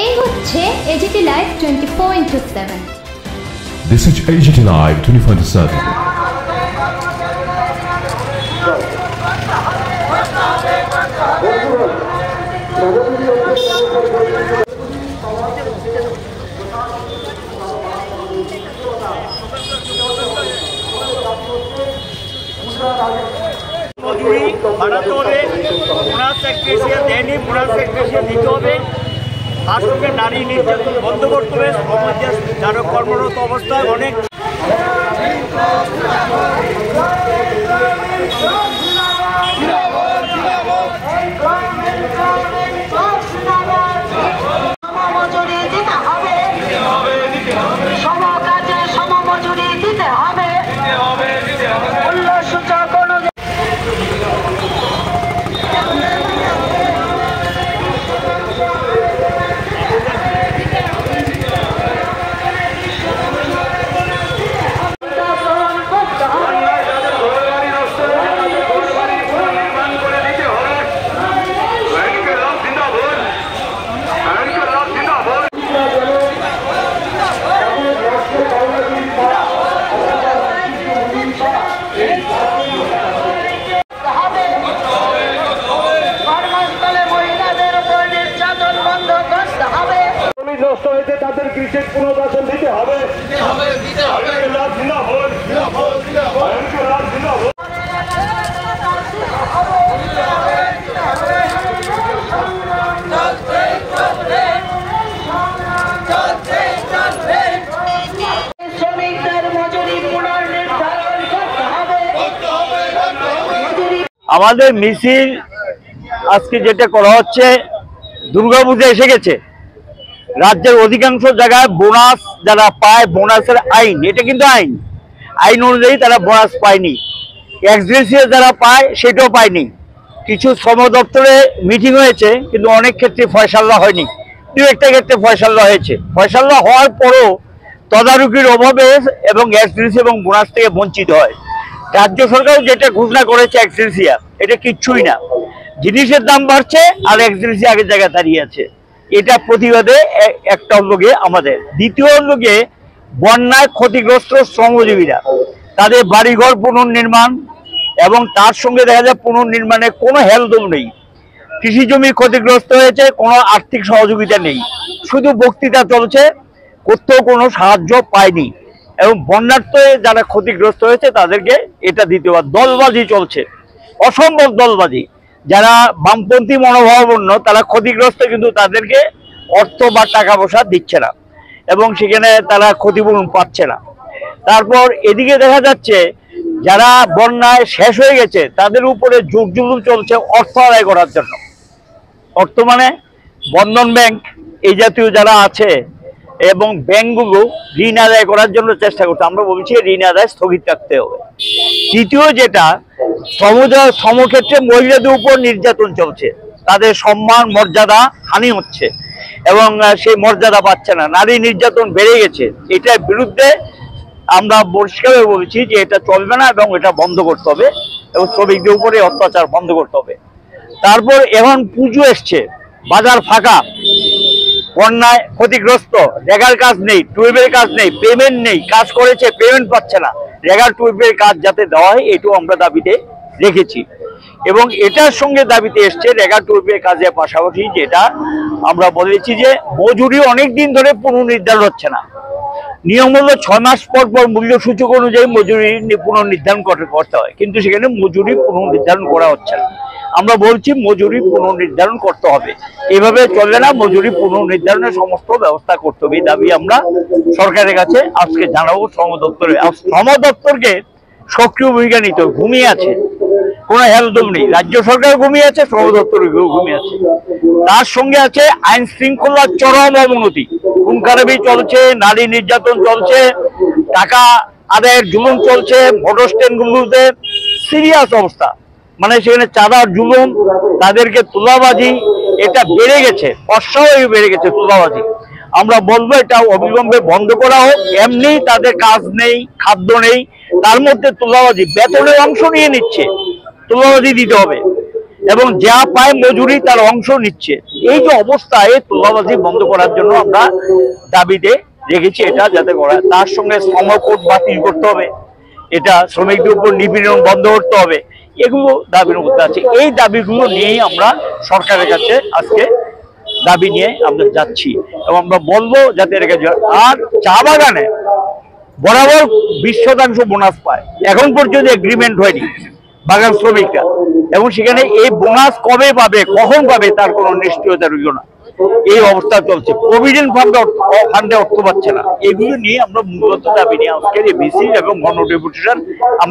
এই হচ্ছে AGT Live 24/7। This is AGT Live 24/7. মজুরি বাড়াতে হবে, বোনাস সেক্রেটারিয়া দেয়নি, বোনাস সেক্রেটারিয়া দিতে হবে। তার সঙ্গে নারী নির্যাতন বন্ধ করতে হবে। সমাজে যারা কর্মরত অবস্থায় অনেক নষ্ট হয়েছে, তাদের কৃষক পুনর্বাসন দিতে হবে। আমাদের মিছিল আজকে যেটা করা হচ্ছে, দুর্গাপূজা এসে গেছে। রাজ্যের অধিকাংশ জায়গায় বোনাস যারা পায়, বোনাসের আইন, এটা কিন্তু আইন অনুযায়ী তারা বোনাস পায়নি। এক্সগ্রেসিয়া যারা পায় সেটাও পায়নি। কিছু শ্রম দপ্তরে মিটিং হয়েছে, কিন্তু অনেক ক্ষেত্রে ফয়সালা হয়নি। দু একটা ক্ষেত্রে ফয়সালা হয়েছে। ফয়সালা হওয়ার পরও তদারকির অভাবে এবং এক্সগ্রেসিয়া এবং বোনাস থেকে বঞ্চিত হয়। রাজ্য সরকার যেটা ঘোষণা করেছে এক্সগ্রেসিয়া, এটা কিচ্ছুই না। জিনিসের দাম বাড়ছে আর এক্সগ্রেসিয়া আগের জায়গায় দাঁড়িয়ে আছে। এটা প্রতিবাদে একটা লোকে আমাদের। দ্বিতীয় লোকে বন্যায় ক্ষতিগ্রস্ত শ্রমজীবীরা, তাদের বাড়িঘর পুনর্নির্মাণ এবং তার সঙ্গে দেখা যায় পুনর্নির্মাণে কোনো হেলদোল নেই। কৃষি জমি ক্ষতিগ্রস্ত হয়েছে, কোনো আর্থিক সহযোগিতা নেই, শুধু বক্তৃতা চলছে, কোথাও কোনো সাহায্য পায়নি। এবং বন্যার্থে যারা ক্ষতিগ্রস্ত হয়েছে তাদেরকে এটা দিতে হবে। দলবাজি চলছে, অসম্ভব দলবাজি। যারা বামপন্থী মনোভাবাপন্ন তারা ক্ষতিগ্রস্ত, কিন্তু তাদেরকে অর্থ বা টাকা পয়সা দিচ্ছে না এবং সেখানে তারা ক্ষতিপূরণ পাচ্ছে না। তারপর এদিকে দেখা যাচ্ছে যারা বন্যায় শেষ হয়ে গেছে তাদের উপরে জোর জুলুম চলছে অর্থ আদায় করার জন্য। অর্থ মানে বন্ধন ব্যাংক এই জাতীয় যারা আছে এবং ব্যাংকগুলো ঋণ আদায় করার জন্য চেষ্টা করছে। আমরা বলছি ঋণ আদায় স্থগিত রাখতে হবে। তৃতীয় যেটা, সমক্ষেত্রে মহিলাদের উপর নির্যাতন চলছে, তাদের সম্মান মর্যাদা হানি হচ্ছে এবং সেই মর্যাদা পাচ্ছে না। নারী নির্যাতন বেড়ে গেছে। এটার বিরুদ্ধে আমরা পরিষ্কারভাবে বলছি যে এটা চলবে না এবং এটা বন্ধ করতে হবে এবং শ্রমিকদের উপরে অত্যাচার বন্ধ করতে হবে। তারপর এখন পুজো এসছে, বাজার ফাঁকা, বন্যায় ক্ষতিগ্রস্ত, রেগার কাজ নেই, টুয়েবের কাজ নেই, পেমেন্ট নেই, কাজ করেছে পেমেন্ট পাচ্ছে না। রেগার টুয়েবের কাজ যাতে দেওয়া হয় এটাও আমরা দাবিতে রেখেছি এবং এটার সঙ্গে দাবিতে এসছে রেগার টুয়েবের কাজের পাশাপাশি যেটা আমরা বলেছি যে মজুরি অনেক দিন ধরে পুনর্নির্ধারণ হচ্ছে না। নিয়ম হলো 6 মাস পর পর মূল্য সূচক অনুযায়ী মজুরি পুনর্নির্ধারণ করতে হয়, কিন্তু সেখানে মজুরি পুনর্নির্ধারণ করা হচ্ছে না। আমরা বলছি মজুরি পুনর্নির্ধারণ করতে হবে, এভাবে চলবে না। মজুরি পুনর্নির্ধারণের সমস্ত ব্যবস্থা করতে হবে, এই দাবি আমরা সরকারের কাছে আজকে জানাবো। শ্রম দপ্তরকে সক্রিয় ভূমিকা নিতে, ঘুমিয়ে আছে, কোনো হেলদোল নেই। রাজ্য সরকার ঘুমিয়ে আছে, শ্রম দপ্তর ঘুমিয়ে আছে। তার সঙ্গে আছে আইন শৃঙ্খলার চরম অবনতি, খুন খারাপি চলছে, নারী নির্যাতন চলছে, টাকা আদায়ের জুলুম চলছে, মোটর স্ট্যান্ডগুলোতে সিরিয়াস অবস্থা, মানে সেখানে চাঁদার জুলুম, তাদেরকে তোলাবাজি, এটা বেড়ে গেছে, অস্বাভাবিক বেড়ে গেছে তোলাবাজি। আমরা বলবো এটা অবিলম্বে বন্ধ করা হোক। এমনি তাদের কাজ নেই, খাদ্য নেই, তার মধ্যে তোলাবাজি, বেতনের অংশ নিয়ে নিচ্ছে, তোলাবাজি দিতে হবে। এবং যা পায় মজুরি তার অংশ নিচ্ছে। এই যে অবস্থা, এই তোলাবাজি বন্ধ করার জন্য আমরা দাবিতে রেখেছি এটা যাতে করা। তার সঙ্গে শ্রম কোড বাতিল করতে হবে, এটা শ্রমিকদের উপর নিপীড়ন বন্ধ করতে হবে, এগুলো দাবির মধ্যে আছে। এই দাবিগুলো নিয়েই আমরা সরকারের কাছে আজকে দাবি নিয়ে আমরা যাচ্ছি এবং আমরা বলবো যাতে রেখে যায়। আর চা বাগানে বরাবর 20% বোনাস পায়, এখন পর্যন্ত এগ্রিমেন্ট হয়নি বাগান শ্রমিকরা, এবং সেখানে এই বোনাস কবে পাবে কখন পাবে তার কোনো নিশ্চয়তা রইল না। এই অবস্থা চলছে, প্রভিডেন্ট ফান্ডে অর্থ পাচ্ছে না। এগুলো নিয়ে আমরা মূলত দাবি নিয়ে আজকের এই মিছিল এবং গণ ডেপুটেশন